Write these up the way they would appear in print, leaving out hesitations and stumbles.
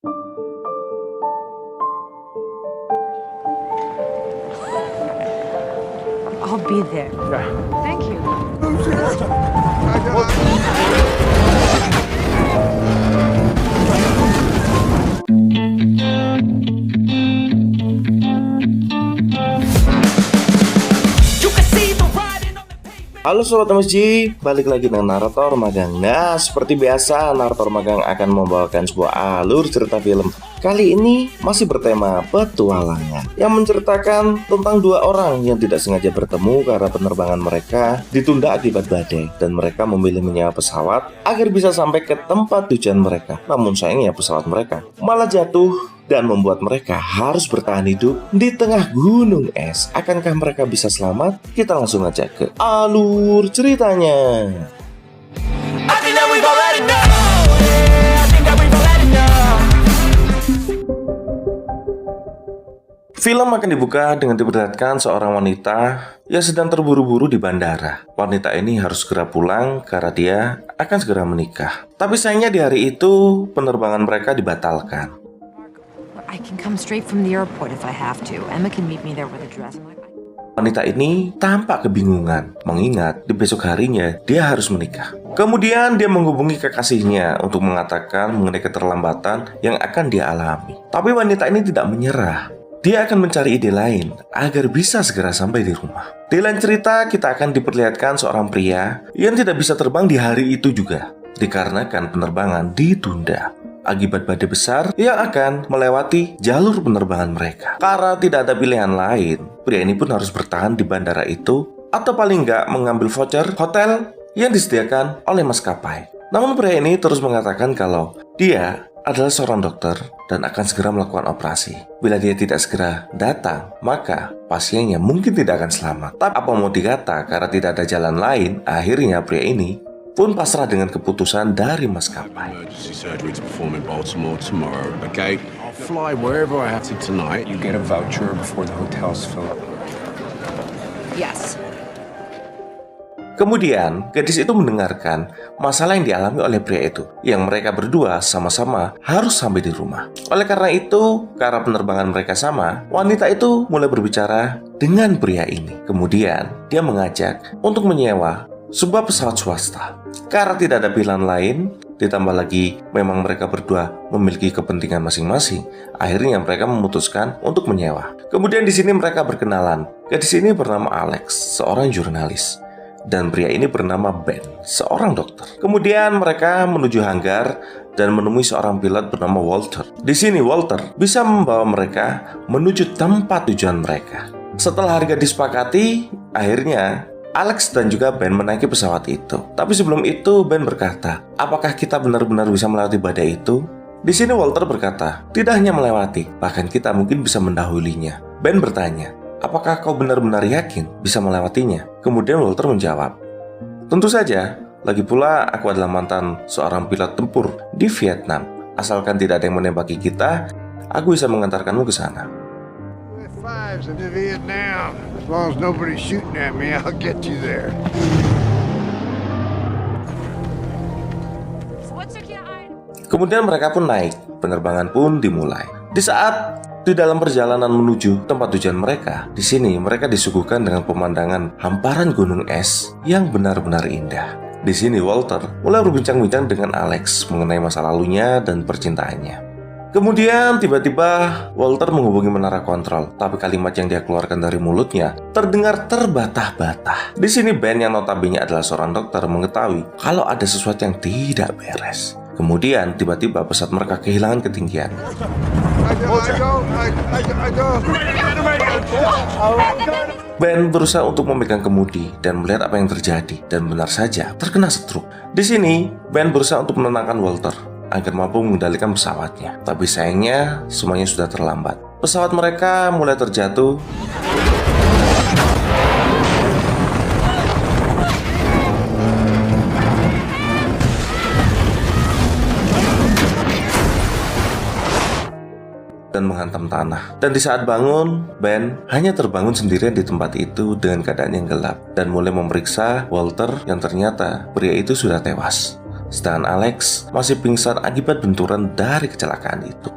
I'll be there. Thank you. Halo Sobat MSG, balik lagi dengan Narator Magang. Nah, seperti biasa, Narator Magang akan membawakan sebuah alur cerita film. Kali ini masih bertema petualangan, yang menceritakan tentang dua orang yang tidak sengaja bertemu karena penerbangan mereka ditunda akibat badai, dan mereka memilih menyewa pesawat agar bisa sampai ke tempat tujuan mereka. Namun sayangnya pesawat mereka malah jatuh dan membuat mereka harus bertahan hidup di tengah gunung es. Akankah mereka bisa selamat? Kita langsung aja ke alur ceritanya. Film akan dibuka dengan diperlihatkan seorang wanita yang sedang terburu-buru di bandara. Wanita ini harus segera pulang karena dia akan segera menikah. Tapi sayangnya di hari itu penerbangan mereka dibatalkan. I can come straight from the airport if I have to. Emma can meet me there with a dress. Wanita ini tampak kebingungan, mengingat di besok harinya dia harus menikah. Kemudian dia menghubungi kekasihnya untuk mengatakan mengenai keterlambatan yang akan dia alami. Tapi wanita ini tidak menyerah. Dia akan mencari ide lain agar bisa segera sampai di rumah. Di lain cerita, kita akan diperlihatkan seorang pria yang tidak bisa terbang di hari itu juga, dikarenakan penerbangan ditunda akibat badai besar yang akan melewati jalur penerbangan mereka. Karena tidak ada pilihan lain, pria ini pun harus bertahan di bandara itu, atau paling nggak mengambil voucher hotel yang disediakan oleh maskapai. Namun pria ini terus mengatakan kalau dia adalah seorang dokter dan akan segera melakukan operasi. Bila dia tidak segera datang, maka pasiennya mungkin tidak akan selamat. Tapi apa mau dikata, karena tidak ada jalan lain, akhirnya pria ini pun pasrah dengan keputusan dari maskapai. Emergency surgery to perform in Baltimore tomorrow. Okay, I'll fly wherever I have to tonight. You get a voucher before the hotel's fill up. Yes. Kemudian, gadis itu mendengarkan masalah yang dialami oleh pria itu, yang mereka berdua sama-sama harus sampai di rumah. Oleh karena itu, karena penerbangan mereka sama, wanita itu mulai berbicara dengan pria ini. Kemudian, dia mengajak untuk menyewa sebuah pesawat swasta. Karena tidak ada pilihan lain, ditambah lagi memang mereka berdua memiliki kepentingan masing-masing, akhirnya mereka memutuskan untuk menyewa. Kemudian di sini mereka berkenalan. Gadis ini bernama Alex, seorang jurnalis, dan pria ini bernama Ben, seorang dokter. Kemudian mereka menuju hanggar dan menemui seorang pilot bernama Walter. Di sini Walter bisa membawa mereka menuju tempat tujuan mereka. Setelah harga disepakati, akhirnya Alex dan juga Ben menaiki pesawat itu. Tapi sebelum itu Ben berkata, apakah kita benar-benar bisa melewati badai itu? Di sini Walter berkata, tidak hanya melewati, bahkan kita mungkin bisa mendahulunya. Ben bertanya, apakah kau benar-benar yakin bisa melewatinya? Kemudian Walter menjawab, tentu saja, lagi pula aku adalah mantan seorang pilot tempur di Vietnam. Asalkan tidak ada yang menembaki kita, aku bisa mengantarkanmu ke sana. Fives into Vietnam. As long as nobody's shooting at me, I'll get you there. Kemudian mereka pun naik, penerbangan pun dimulai. Di saat di dalam perjalanan menuju tempat tujuan mereka, di sini mereka disuguhkan dengan pemandangan hamparan gunung es yang benar-benar indah. Di sini Walter mulai berbincang-bincang dengan Alex mengenai masa lalunya dan percintaannya. Kemudian tiba-tiba Walter menghubungi menara kontrol, tapi kalimat yang dia keluarkan dari mulutnya terdengar terbatah-batah. Di sini Ben yang notabene adalah seorang dokter mengetahui kalau ada sesuatu yang tidak beres. Kemudian tiba-tiba pesawat mereka kehilangan ketinggian. Ben berusaha untuk memegang kemudi dan melihat apa yang terjadi, dan benar saja terkena stroke. Di sini Ben berusaha untuk menenangkan Walter agar mampu mengendalikan pesawatnya. Tapi sayangnya semuanya sudah terlambat. Pesawat mereka mulai terjatuh dan menghantam tanah. Dan di saat bangun, Ben hanya terbangun sendirian di tempat itu dengan keadaan yang gelap dan mulai memeriksa Walter yang ternyata pria itu sudah tewas. sedangkan Alex masih pingsan akibat benturan dari kecelakaan itu.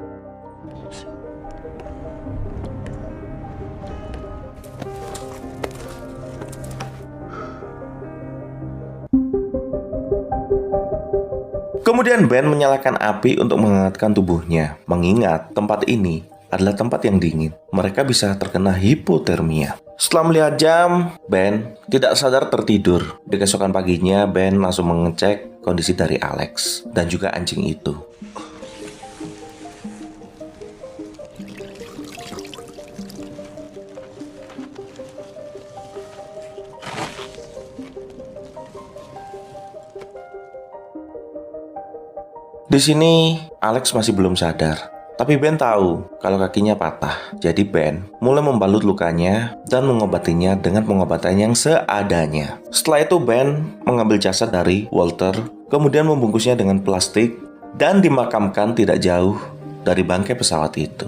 Kemudian Ben menyalakan api untuk menghangatkan tubuhnya, mengingat tempat ini adalah tempat yang dingin. Mereka bisa terkena hipotermia. Setelah melihat jam, Ben tidak sadar tertidur. Di keesokan paginya, Ben langsung mengecek kondisi dari Alex dan juga anjing itu. Di sini, Alex masih belum sadar. Tapi Ben tahu kalau kakinya patah. Jadi Ben mulai membalut lukanya dan mengobatinya dengan pengobatan yang seadanya. Setelah itu Ben mengambil jasad dari Walter, kemudian membungkusnya dengan plastik dan dimakamkan tidak jauh dari bangkai pesawat itu.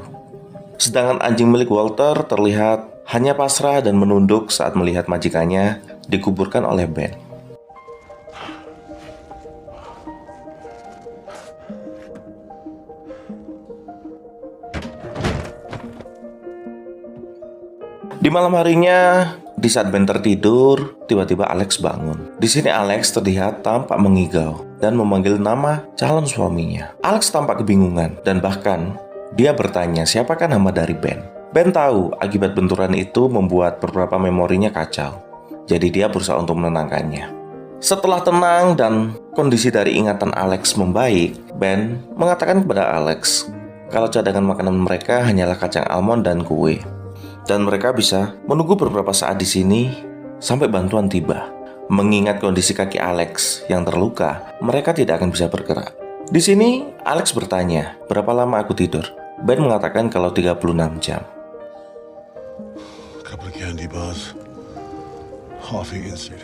Sedangkan anjing milik Walter terlihat hanya pasrah dan menunduk saat melihat majikannya dikuburkan oleh Ben. Di malam harinya, di saat Ben tertidur, tiba-tiba Alex bangun. Di sini Alex terlihat tampak mengigau dan memanggil nama calon suaminya. Alex tampak kebingungan dan bahkan dia bertanya siapakah nama dari Ben. Ben tahu akibat benturan itu membuat beberapa memorinya kacau. Jadi dia berusaha untuk menenangkannya. Setelah tenang dan kondisi dari ingatan Alex membaik, Ben mengatakan kepada Alex kalau cadangan makanan mereka hanyalah kacang almond dan kue. Dan mereka bisa menunggu beberapa saat di sini sampai bantuan tiba. Mengingat kondisi kaki Alex yang terluka, mereka tidak akan bisa bergerak. Di sini, Alex bertanya, berapa lama aku tidur? Ben mengatakan kalau 36 jam. Couple of candy bars. Half eaten seed.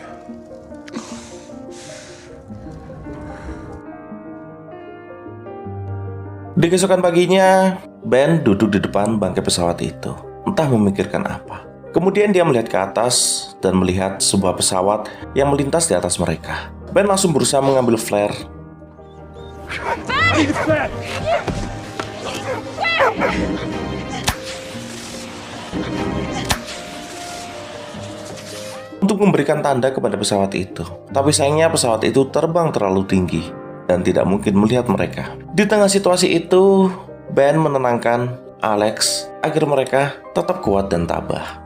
Di keesokan paginya, Ben duduk di depan bangkai pesawat itu. Entah memikirkan apa. Kemudian dia melihat ke atas dan melihat sebuah pesawat yang melintas di atas mereka. Ben langsung berusaha mengambil flare. Untuk memberikan tanda kepada pesawat itu. Tapi sayangnya pesawat itu terbang terlalu tinggi dan tidak mungkin melihat mereka. Di tengah situasi itu, Ben menenangkan Alex agar mereka tetap kuat dan tabah.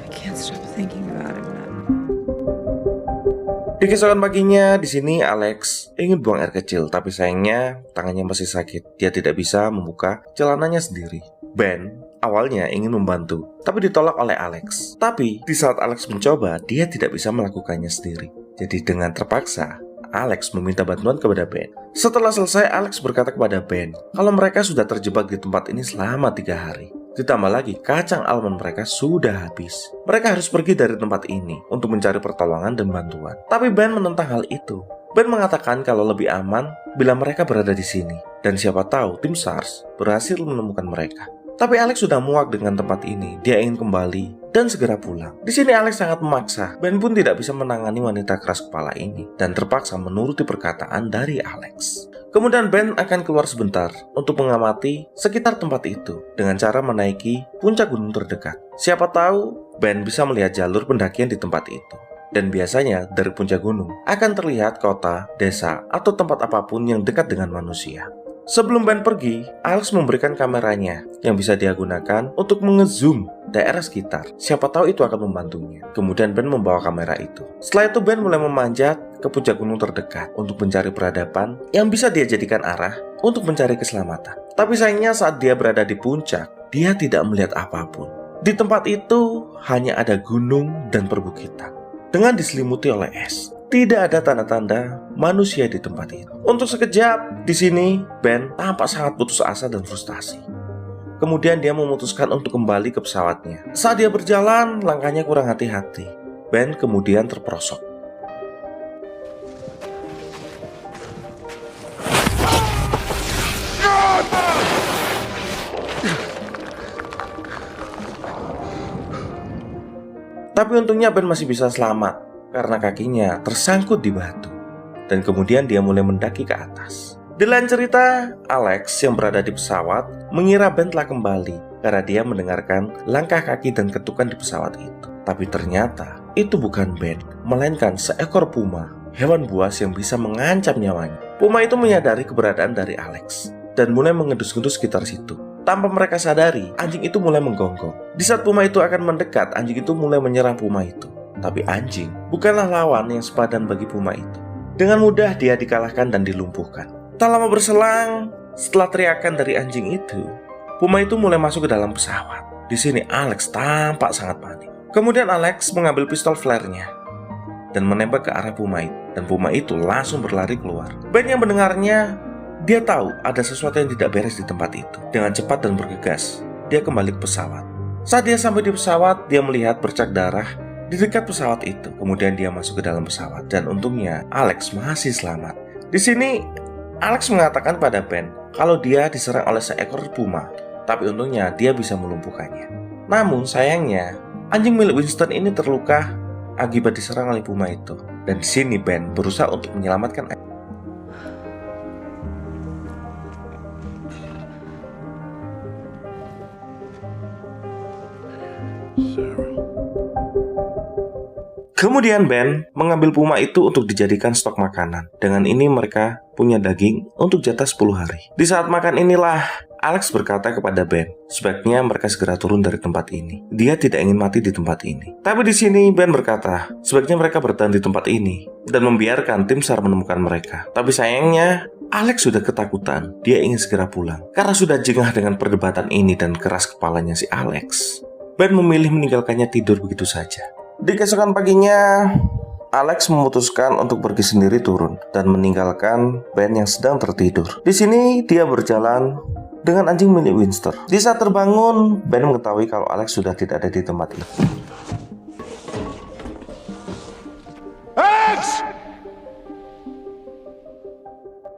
I can't stop thinking about him. Di keesokan paginya, di sini Alex ingin buang air kecil, tapi sayangnya tangannya masih sakit. Dia tidak bisa membuka celananya sendiri. Ben awalnya ingin membantu, tapi ditolak oleh Alex. Tapi di saat Alex mencoba, dia tidak bisa melakukannya sendiri. Jadi dengan terpaksa, Alex meminta bantuan kepada Ben. Setelah selesai, Alex berkata kepada Ben kalau mereka sudah terjebak di tempat ini selama 3 hari. Ditambah lagi, kacang almond mereka sudah habis. Mereka harus pergi dari tempat ini untuk mencari pertolongan dan bantuan. Tapi Ben menentang hal itu. Ben mengatakan kalau lebih aman bila mereka berada di sini. Dan siapa tahu tim SARS berhasil menemukan mereka. Tapi Alex sudah muak dengan tempat ini. Dia ingin kembali dan segera pulang. Di sini Alex sangat memaksa. Ben pun tidak bisa menangani wanita keras kepala ini dan terpaksa menuruti perkataan dari Alex. Kemudian Ben akan keluar sebentar untuk mengamati sekitar tempat itu dengan cara menaiki puncak gunung terdekat. Siapa tahu Ben bisa melihat jalur pendakian di tempat itu. Dan biasanya dari puncak gunung akan terlihat kota, desa, atau tempat apapun yang dekat dengan manusia. Sebelum Ben pergi, Alex memberikan kameranya yang bisa dia gunakan untuk mengezoom daerah sekitar. Siapa tahu itu akan membantunya. Kemudian Ben membawa kamera itu. Setelah itu Ben mulai memanjat ke puncak gunung terdekat untuk mencari peradaban yang bisa dia jadikan arah untuk mencari keselamatan. Tapi sayangnya saat dia berada di puncak, dia tidak melihat apapun. Di tempat itu hanya ada gunung dan perbukitan dengan diselimuti oleh es. Tidak ada tanda-tanda manusia di tempat itu. Untuk sekejap, di sini Ben tampak sangat putus asa dan frustasi. Kemudian dia memutuskan untuk kembali ke pesawatnya. Saat dia berjalan, langkahnya kurang hati-hati. Ben kemudian terperosok. Tapi untungnya Ben masih bisa selamat karena kakinya tersangkut di batu. Dan kemudian dia mulai mendaki ke atas. Di lain cerita, Alex yang berada di pesawat mengira Ben telah kembali karena dia mendengarkan langkah kaki dan ketukan di pesawat itu. Tapi ternyata itu bukan Ben, melainkan seekor puma, hewan buas yang bisa mengancam nyawanya. Puma itu menyadari keberadaan dari Alex dan mulai mengendus-endus sekitar situ. Tanpa mereka sadari, anjing itu mulai menggonggong. Di saat puma itu akan mendekat, anjing itu mulai menyerang puma itu. Tapi anjing bukanlah lawan yang sepadan bagi puma itu. Dengan mudah dia dikalahkan dan dilumpuhkan. Tak lama berselang, setelah teriakan dari anjing itu, puma itu mulai masuk ke dalam pesawat. Di sini Alex tampak sangat panik. Kemudian Alex mengambil pistol flare-nya dan menembak ke arah puma itu. Dan puma itu langsung berlari keluar. Ben yang mendengarnya, dia tahu ada sesuatu yang tidak beres di tempat itu. Dengan cepat dan bergegas, dia kembali ke pesawat. Saat dia sampai di pesawat, dia melihat bercak darah di dekat pesawat itu. Kemudian dia masuk ke dalam pesawat dan untungnya Alex masih selamat. Di sini Alex mengatakan pada Ben kalau dia diserang oleh seekor puma, tapi untungnya dia bisa melumpuhkannya. Namun sayangnya anjing milik Winston ini terluka akibat diserang oleh puma itu. Dan di sini Ben berusaha untuk menyelamatkan anjing. Kemudian Ben mengambil puma itu untuk dijadikan stok makanan. Dengan ini mereka punya daging untuk jatah 10 hari. Di saat makan inilah Alex berkata kepada Ben, sebaiknya mereka segera turun dari tempat ini. Dia tidak ingin mati di tempat ini. Tapi di sini Ben berkata, sebaiknya mereka bertahan di tempat ini dan membiarkan tim SAR menemukan mereka. Tapi sayangnya Alex sudah ketakutan. Dia ingin segera pulang karena sudah jengah dengan perdebatan ini dan keras kepalanya si Alex. Ben memilih meninggalkannya tidur begitu saja. Di keesokan paginya, Alex memutuskan untuk pergi sendiri turun dan meninggalkan Ben yang sedang tertidur. Di sini dia berjalan dengan anjing milik Winston. Di saat terbangun, Ben mengetahui kalau Alex sudah tidak ada di tempat itu. Alex!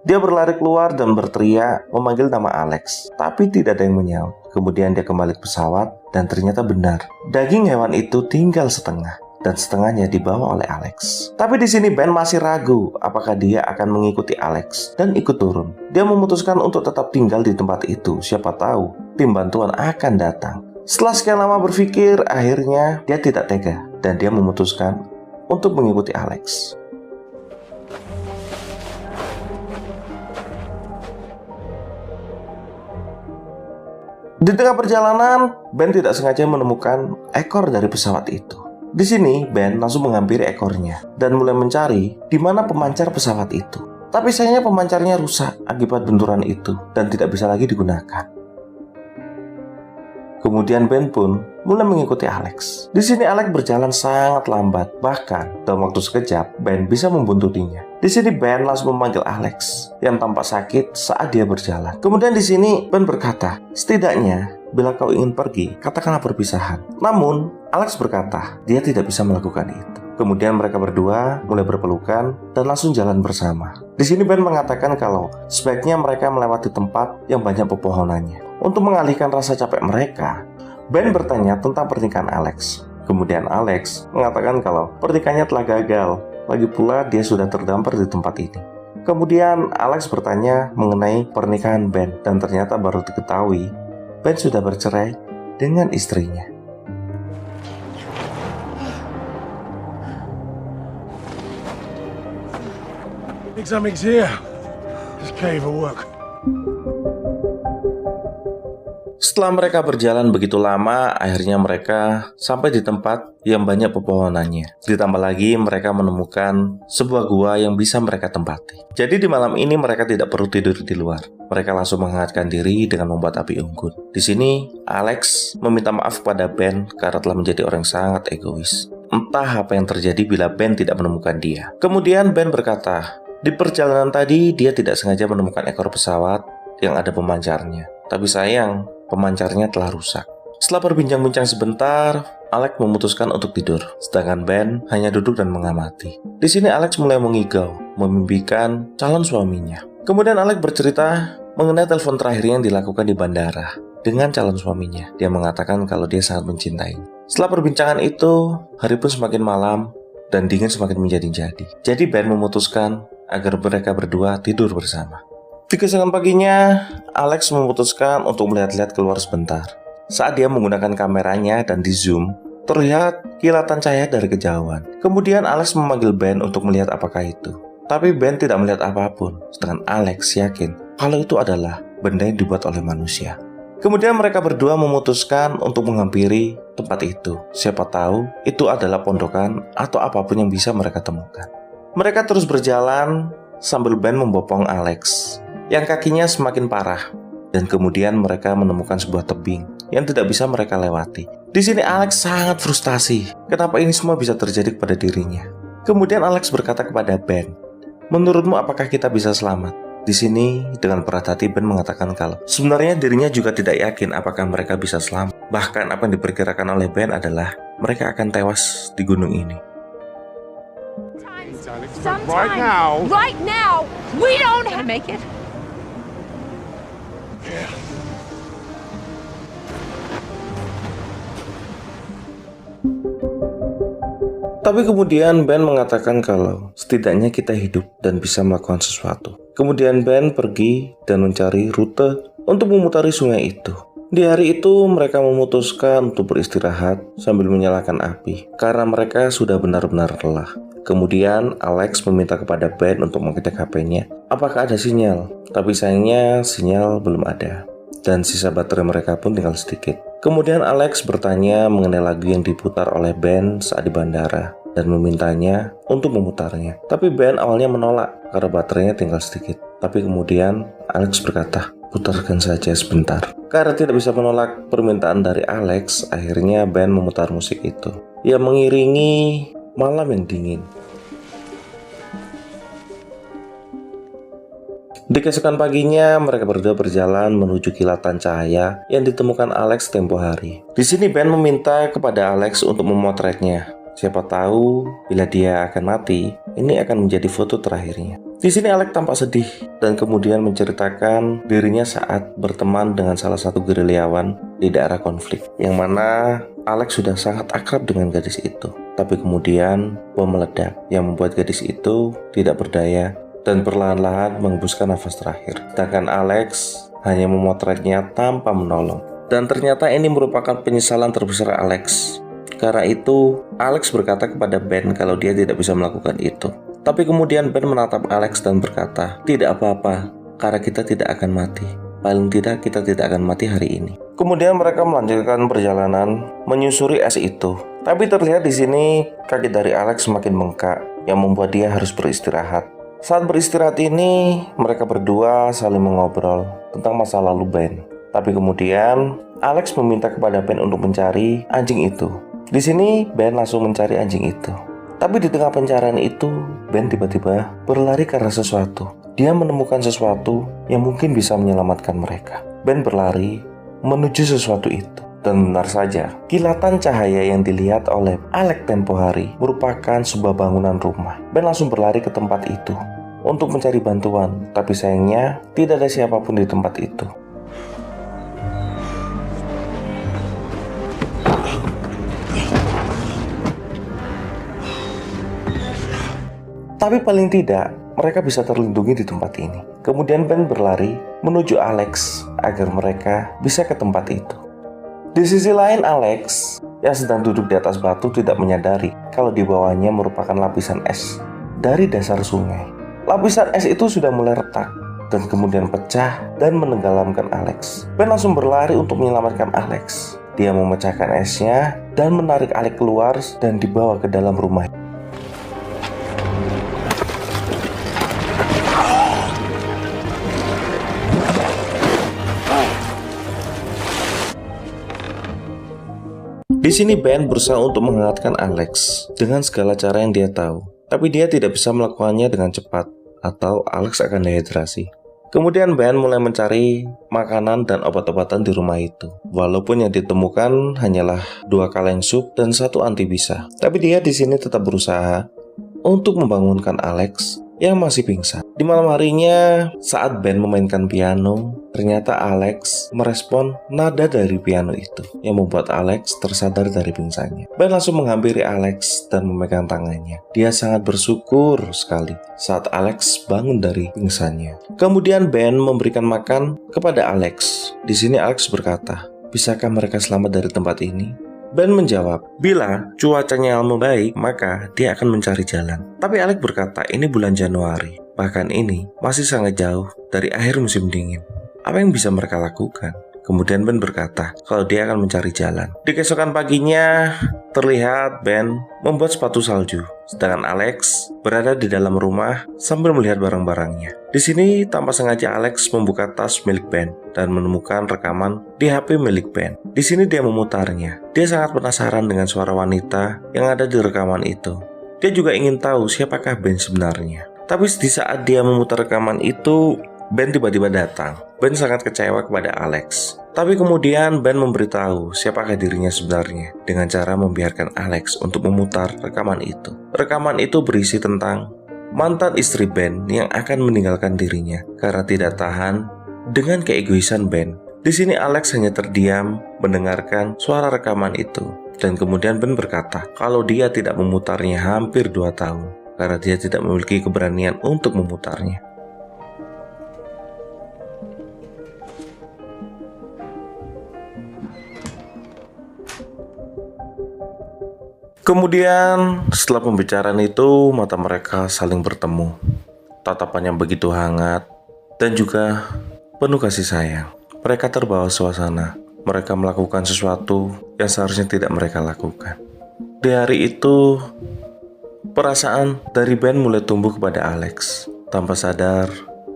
Dia berlari keluar dan berteriak memanggil nama Alex, tapi tidak ada yang menyaut. Kemudian dia kembali ke pesawat dan ternyata benar, daging hewan itu tinggal setengah dan setengahnya dibawa oleh Alex. Tapi di sini Ben masih ragu apakah dia akan mengikuti Alex dan ikut turun. Dia memutuskan untuk tetap tinggal di tempat itu. Siapa tahu tim bantuan akan datang. Setelah sekian lama berpikir, akhirnya dia tidak tega dan dia memutuskan untuk mengikuti Alex. Di tengah perjalanan, Ben tidak sengaja menemukan ekor dari pesawat itu. Di sini, Ben langsung menghampiri ekornya dan mulai mencari di mana pemancar pesawat itu. Tapi sayangnya pemancarnya rusak akibat benturan itu dan tidak bisa lagi digunakan. Kemudian Ben pun mulai mengikuti Alex. Di sini Alex berjalan sangat lambat, bahkan dalam waktu sekejap Ben bisa membuntutinya. Di sini Ben langsung memanggil Alex yang tampak sakit saat dia berjalan. Kemudian di sini Ben berkata, setidaknya bila kau ingin pergi, katakanlah perpisahan. Namun Alex berkata dia tidak bisa melakukan itu. Kemudian mereka berdua mulai berpelukan dan langsung jalan bersama. Di sini Ben mengatakan kalau sebaiknya mereka melewati tempat yang banyak pepohonannya. Untuk mengalihkan rasa capek mereka, Ben bertanya tentang pernikahan Alex. Kemudian Alex mengatakan kalau pernikahannya telah gagal. Lagi pula dia sudah terdampar di tempat ini. Kemudian Alex bertanya mengenai pernikahan Ben dan ternyata baru diketahui Ben sudah bercerai dengan istrinya. Think something's here. This cave will work. Setelah mereka berjalan begitu lama, akhirnya mereka sampai di tempat yang banyak pepohonannya. Ditambah lagi mereka menemukan sebuah gua yang bisa mereka tempati. Jadi di malam ini mereka tidak perlu tidur di luar. Mereka langsung menghangatkan diri dengan membuat api unggun. Di sini Alex meminta maaf kepada Ben karena telah menjadi orang yang sangat egois. Entah apa yang terjadi bila Ben tidak menemukan dia. Kemudian Ben berkata, di perjalanan tadi dia tidak sengaja menemukan ekor pesawat yang ada pemancarnya. Tapi sayang, pemancarnya telah rusak. Setelah berbincang-bincang sebentar, Alex memutuskan untuk tidur, sedangkan Ben hanya duduk dan mengamati. Di sini Alex mulai mengigau, memimpikan calon suaminya. Kemudian Alex bercerita mengenai telepon terakhir yang dilakukan di bandara dengan calon suaminya. Dia mengatakan kalau dia sangat mencintainya. Setelah perbincangan itu, hari pun semakin malam dan dingin semakin menjadi-jadi. Jadi Ben memutuskan agar mereka berdua tidur bersama. Di keesokan paginya, Alex memutuskan untuk melihat-lihat keluar sebentar. Saat dia menggunakan kameranya dan di zoom, terlihat kilatan cahaya dari kejauhan. Kemudian Alex memanggil Ben untuk melihat apakah itu. Tapi Ben tidak melihat apapun, sedangkan Alex yakin kalau itu adalah benda yang dibuat oleh manusia. Kemudian mereka berdua memutuskan untuk menghampiri tempat itu. Siapa tahu itu adalah pondokan atau apapun yang bisa mereka temukan. Mereka terus berjalan sambil Ben membopong Alex yang kakinya semakin parah. Dan kemudian mereka menemukan sebuah tebing yang tidak bisa mereka lewati. Di sini Alex sangat frustasi. Kenapa ini semua bisa terjadi kepada dirinya? Kemudian Alex berkata kepada Ben, "Menurutmu apakah kita bisa selamat?" Di sini dengan berat hati Ben mengatakan kalau sebenarnya dirinya juga tidak yakin apakah mereka bisa selamat. Bahkan apa yang diperkirakan oleh Ben adalah mereka akan tewas di gunung ini. Right now, we don't have to make it. Tapi kemudian Ben mengatakan kalau setidaknya kita hidup dan bisa melakukan sesuatu. Kemudian Ben pergi dan mencari rute untuk memutari sungai itu. Di hari itu mereka memutuskan untuk beristirahat sambil menyalakan api karena mereka sudah benar-benar lelah. Kemudian Alex meminta kepada Ben untuk mengecek HP-nya apakah ada sinyal. Tapi sayangnya sinyal belum ada dan sisa baterai mereka pun tinggal sedikit. Kemudian Alex bertanya mengenai lagu yang diputar oleh Ben saat di bandara dan memintanya untuk memutarnya. Tapi Ben awalnya menolak karena baterainya tinggal sedikit. Tapi kemudian Alex berkata, "Putarkan saja sebentar." Karena tidak bisa menolak permintaan dari Alex, akhirnya Ben memutar musik itu yang mengiringi malam yang dingin. Di keesokan paginya, mereka berdua berjalan menuju kilatan cahaya yang ditemukan Alex tempo hari. Di sini Ben meminta kepada Alex untuk memotretnya. Siapa tahu bila dia akan mati, ini akan menjadi foto terakhirnya. Di sini Alex tampak sedih dan kemudian menceritakan dirinya saat berteman dengan salah satu gerilyawan di daerah konflik, yang mana Alex sudah sangat akrab dengan gadis itu. Tapi kemudian bom meledak yang membuat gadis itu tidak berdaya dan perlahan-lahan mengembuskan nafas terakhir. Sedangkan Alex hanya memotretnya tanpa menolong. Dan ternyata ini merupakan penyesalan terbesar Alex. Karena itu, Alex berkata kepada Ben kalau dia tidak bisa melakukan itu. Tapi kemudian Ben menatap Alex dan berkata, "Tidak apa-apa, karena kita tidak akan mati. Paling tidak kita tidak akan mati hari ini." Kemudian mereka melanjutkan perjalanan menyusuri es itu. Tapi terlihat di sini kaki dari Alex semakin bengkak yang membuat dia harus beristirahat. Saat beristirahat ini, mereka berdua saling mengobrol tentang masa lalu Ben. Tapi kemudian, Alex meminta kepada Ben untuk mencari anjing itu. Di sini, Ben langsung mencari anjing itu. Tapi di tengah pencarian itu, Ben tiba-tiba berlari karena sesuatu. Dia menemukan sesuatu yang mungkin bisa menyelamatkan mereka. Ben berlari menuju sesuatu itu. Dan benar saja, kilatan cahaya yang dilihat oleh Alex tempo hari merupakan sebuah bangunan rumah. Ben langsung berlari ke tempat itu untuk mencari bantuan, tapi sayangnya tidak ada siapapun di tempat itu. Tapi paling tidak, mereka bisa terlindungi di tempat ini. Kemudian Ben berlari menuju Alex agar mereka bisa ke tempat itu. Di sisi lain, Alex yang sedang duduk di atas batu tidak menyadari kalau di bawahnya merupakan lapisan es dari dasar sungai. Lapisan es itu sudah mulai retak dan kemudian pecah dan menenggelamkan Alex. Ben langsung berlari untuk menyelamatkan Alex. Dia memecahkan esnya dan menarik Alex keluar dan dibawa ke dalam rumah. Di sini Ben berusaha untuk menghangatkan Alex dengan segala cara yang dia tahu. Tapi dia tidak bisa melakukannya dengan cepat atau Alex akan dehidrasi. Kemudian Ben mulai mencari makanan dan obat-obatan di rumah itu. Walaupun yang ditemukan hanyalah 2 kaleng sup dan 1 antibisa. Tapi dia di sini tetap berusaha untuk membangunkan Alex yang masih pingsan. Di malam harinya, saat Ben memainkan piano, ternyata Alex merespon nada dari piano itu yang membuat Alex tersadar dari pingsannya. Ben langsung menghampiri Alex dan memegang tangannya. Dia sangat bersyukur sekali saat Alex bangun dari pingsannya. Kemudian Ben memberikan makan kepada Alex. Di sini Alex berkata, "Bisakah mereka selamat dari tempat ini?" Ben menjawab, bila cuacanya membaik, maka dia akan mencari jalan. Tapi Alex berkata, ini bulan Januari. Bahkan ini masih sangat jauh dari akhir musim dingin. Apa yang bisa mereka lakukan? Kemudian Ben berkata kalau dia akan mencari jalan. Di keesokan paginya, terlihat Ben membuat sepatu salju, sedangkan Alex berada di dalam rumah sambil melihat barang-barangnya. Di sini tanpa sengaja Alex membuka tas milik Ben dan menemukan rekaman di HP milik Ben. Di sini dia memutarnya. Dia sangat penasaran dengan suara wanita yang ada di rekaman itu. Dia juga ingin tahu siapakah Ben sebenarnya. Tapi di saat dia memutar rekaman itu, Ben tiba-tiba datang. Ben sangat kecewa kepada Alex. Tapi kemudian Ben memberitahu siapakah dirinya sebenarnya dengan cara membiarkan Alex untuk memutar rekaman itu. Rekaman itu berisi tentang mantan istri Ben yang akan meninggalkan dirinya karena tidak tahan dengan keegoisan Ben. Di sini Alex hanya terdiam mendengarkan suara rekaman itu. Dan kemudian Ben berkata kalau dia tidak memutarnya hampir 2 tahun karena dia tidak memiliki keberanian untuk memutarnya. Kemudian setelah pembicaraan itu, mata mereka saling bertemu. Tatapan yang begitu hangat dan juga penuh kasih sayang. Mereka terbawa suasana. Mereka melakukan sesuatu yang seharusnya tidak mereka lakukan. Di hari itu, perasaan dari Ben mulai tumbuh kepada Alex. Tanpa sadar,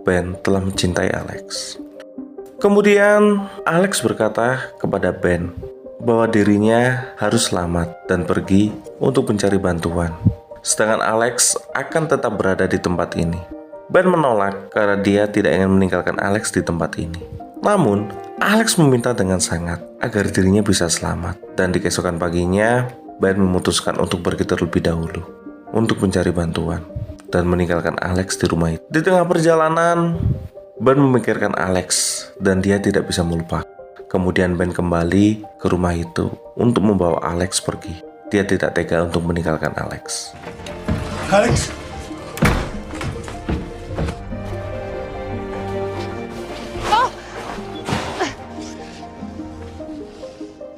Ben telah mencintai Alex. Kemudian Alex berkata kepada Ben bahwa dirinya harus selamat dan pergi untuk mencari bantuan. Sedangkan Alex akan tetap berada di tempat ini. Ben menolak karena dia tidak ingin meninggalkan Alex di tempat ini. Namun, Alex meminta dengan sangat agar dirinya bisa selamat. Dan di keesokan paginya, Ben memutuskan untuk pergi terlebih dahulu untuk mencari bantuan dan meninggalkan Alex di rumah itu. Di tengah perjalanan, Ben memikirkan Alex dan dia tidak bisa melupakan. Kemudian Ben kembali ke rumah itu untuk membawa Alex pergi. Dia tidak tega untuk meninggalkan Alex. Alex?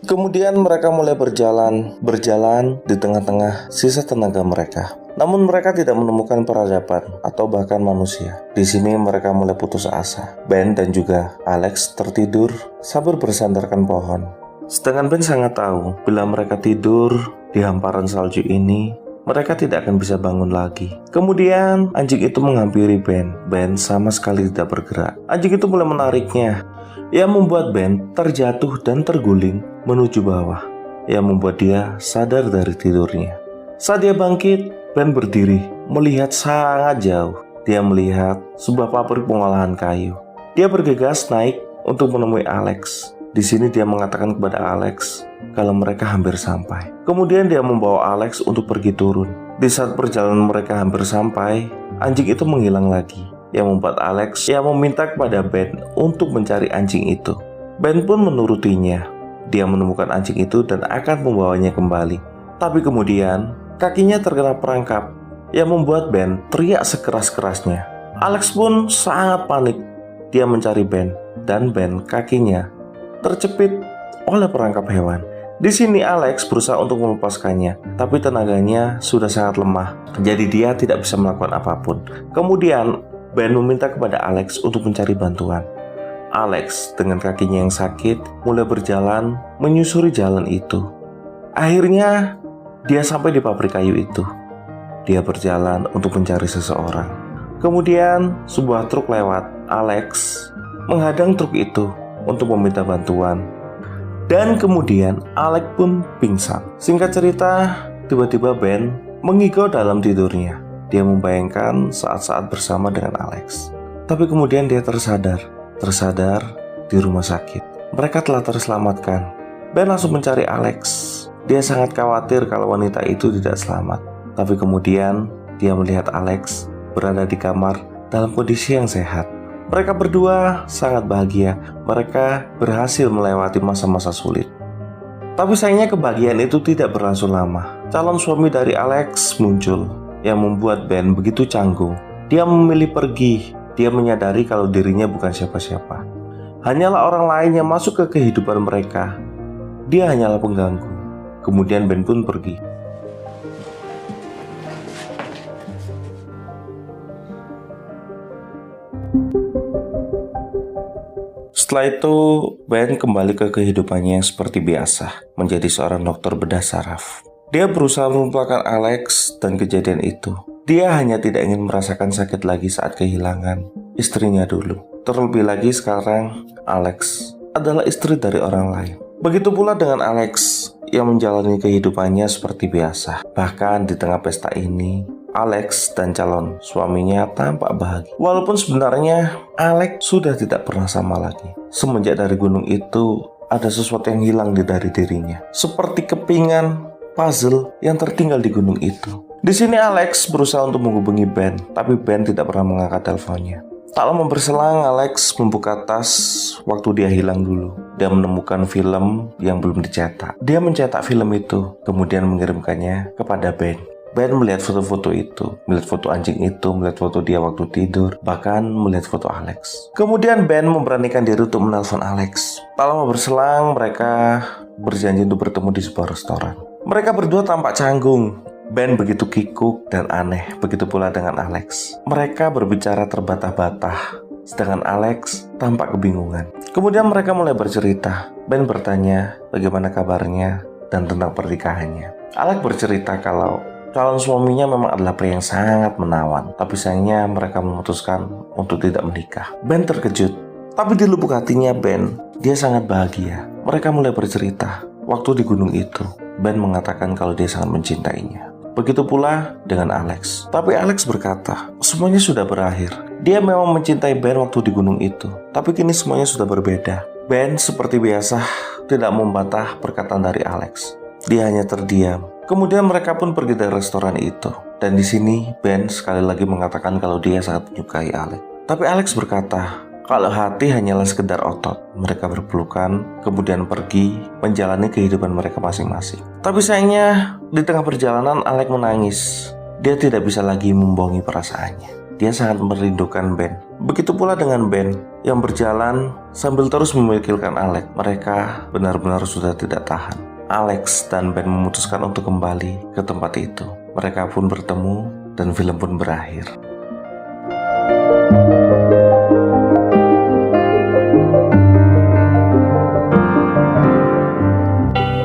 Kemudian mereka mulai berjalan di tengah-tengah sisa tenaga mereka. Namun mereka tidak menemukan peradaban atau bahkan manusia. Di sini mereka mulai putus asa. Ben dan juga Alex tertidur sambil bersandarkan pohon. Sedangkan Ben sangat tahu bila mereka tidur di hamparan salju ini, mereka tidak akan bisa bangun lagi. Kemudian anjing itu menghampiri Ben. Ben sama sekali tidak bergerak. Anjing itu mulai menariknya, yang membuat Ben terjatuh dan terguling menuju bawah, yang membuat dia sadar dari tidurnya. Saat dia bangkit, Ben berdiri melihat sangat jauh. Dia melihat sebuah pabrik pengolahan kayu. Dia bergegas naik untuk menemui Alex. Di sini dia mengatakan kepada Alex kalau mereka hampir sampai. Kemudian dia membawa Alex untuk pergi turun. Di saat perjalanan mereka hampir sampai, anjing itu menghilang lagi, yang membuat Alex meminta kepada Ben untuk mencari anjing itu. Ben pun menurutinya. Dia menemukan anjing itu dan akan membawanya kembali. Tapi kemudian kakinya terkena perangkap yang membuat Ben teriak sekeras-kerasnya. Alex pun sangat panik. Dia mencari Ben dan Ben kakinya tercepit oleh perangkap hewan. Di sini Alex berusaha untuk melepaskannya, tapi tenaganya sudah sangat lemah. Jadi dia tidak bisa melakukan apapun. Kemudian Ben meminta kepada Alex untuk mencari bantuan. Alex dengan kakinya yang sakit mulai berjalan menyusuri jalan itu. Akhirnya dia sampai di pabrik kayu itu. Dia berjalan untuk mencari seseorang. Kemudian sebuah truk lewat. Alex menghadang truk itu untuk meminta bantuan. Dan kemudian Alex pun pingsan. Singkat cerita, tiba-tiba Ben mengigau dalam tidurnya. Dia membayangkan saat-saat bersama dengan Alex. Tapi kemudian dia tersadar di rumah sakit. Mereka telah terselamatkan. Ben langsung mencari Alex. Dia sangat khawatir kalau wanita itu tidak selamat. Tapi kemudian dia melihat Alex berada di kamar dalam kondisi yang sehat. Mereka berdua sangat bahagia. Mereka berhasil melewati masa-masa sulit. Tapi sayangnya kebahagiaan itu tidak berlangsung lama. Calon suami dari Alex muncul yang membuat Ben begitu canggung. Dia memilih pergi. Dia menyadari kalau dirinya bukan siapa-siapa. Hanyalah orang lain yang masuk ke kehidupan mereka. Dia hanyalah pengganggu. Kemudian Ben pun pergi. Setelah itu, Ben kembali ke kehidupannya yang seperti biasa, menjadi seorang dokter bedah saraf. Dia berusaha melupakan Alex dan kejadian itu. Dia hanya tidak ingin merasakan sakit lagi saat kehilangan istrinya dulu. Terlebih lagi sekarang, Alex adalah istri dari orang lain. Begitu pula dengan Alex yang menjalani kehidupannya seperti biasa. Bahkan di tengah pesta ini, Alex dan calon suaminya tampak bahagia. Walaupun sebenarnya Alex sudah tidak pernah sama lagi. Semenjak dari gunung itu, ada sesuatu yang hilang dari dirinya. Seperti kepingan puzzle yang tertinggal di gunung itu. Di sini Alex berusaha untuk menghubungi Ben, tapi Ben tidak pernah mengangkat teleponnya. Tak lama berselang, Alex membuka tas waktu dia hilang dulu. Dia menemukan film yang belum dicetak. Dia mencetak film itu, kemudian mengirimkannya kepada Ben. Ben melihat foto-foto itu, melihat foto anjing itu, melihat foto dia waktu tidur, bahkan melihat foto Alex. Kemudian Ben memberanikan diri untuk menelpon Alex. Tak lama berselang, mereka berjanji untuk bertemu di sebuah restoran. Mereka berdua tampak canggung. Ben begitu kikuk dan aneh, begitu pula dengan Alex. Mereka berbicara terbata-bata, sedangkan Alex tampak kebingungan. Kemudian mereka mulai bercerita. Ben bertanya bagaimana kabarnya dan tentang pernikahannya. Alex bercerita kalau calon suaminya memang adalah pria yang sangat menawan, tapi sayangnya mereka memutuskan untuk tidak menikah. Ben terkejut, tapi di lubuk hatinya Ben, dia sangat bahagia. Mereka mulai bercerita. Waktu di gunung itu, Ben mengatakan kalau dia sangat mencintainya. Begitu pula dengan Alex. Tapi Alex berkata, semuanya sudah berakhir. Dia memang mencintai Ben waktu di gunung itu, tapi kini semuanya sudah berbeda. Ben seperti biasa tidak membantah perkataan dari Alex. Dia hanya terdiam. Kemudian mereka pun pergi dari restoran itu. Dan di sini Ben sekali lagi mengatakan kalau dia sangat menyukai Alex. Tapi Alex berkata kalau hati hanyalah sekedar otot. Mereka berpelukan, kemudian pergi menjalani kehidupan mereka masing-masing. Tapi sayangnya di tengah perjalanan Alex menangis. Dia tidak bisa lagi membohongi perasaannya. Dia sangat merindukan Ben. Begitu pula dengan Ben yang berjalan sambil terus memikirkan Alex. Mereka benar-benar sudah tidak tahan. Alex dan Ben memutuskan untuk kembali ke tempat itu. Mereka pun bertemu dan film pun berakhir.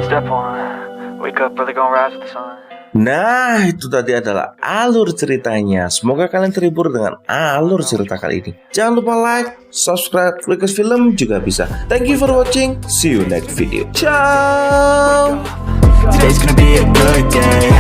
Step one, wake up, brother, gonna rise with the sun. Nah, itu tadi adalah alur ceritanya. Semoga kalian terhibur dengan alur cerita kali ini. Jangan lupa like, subscribe, Flickers Film juga bisa. Thank you for watching. See you next video. Ciao. Today's gonna be a good day.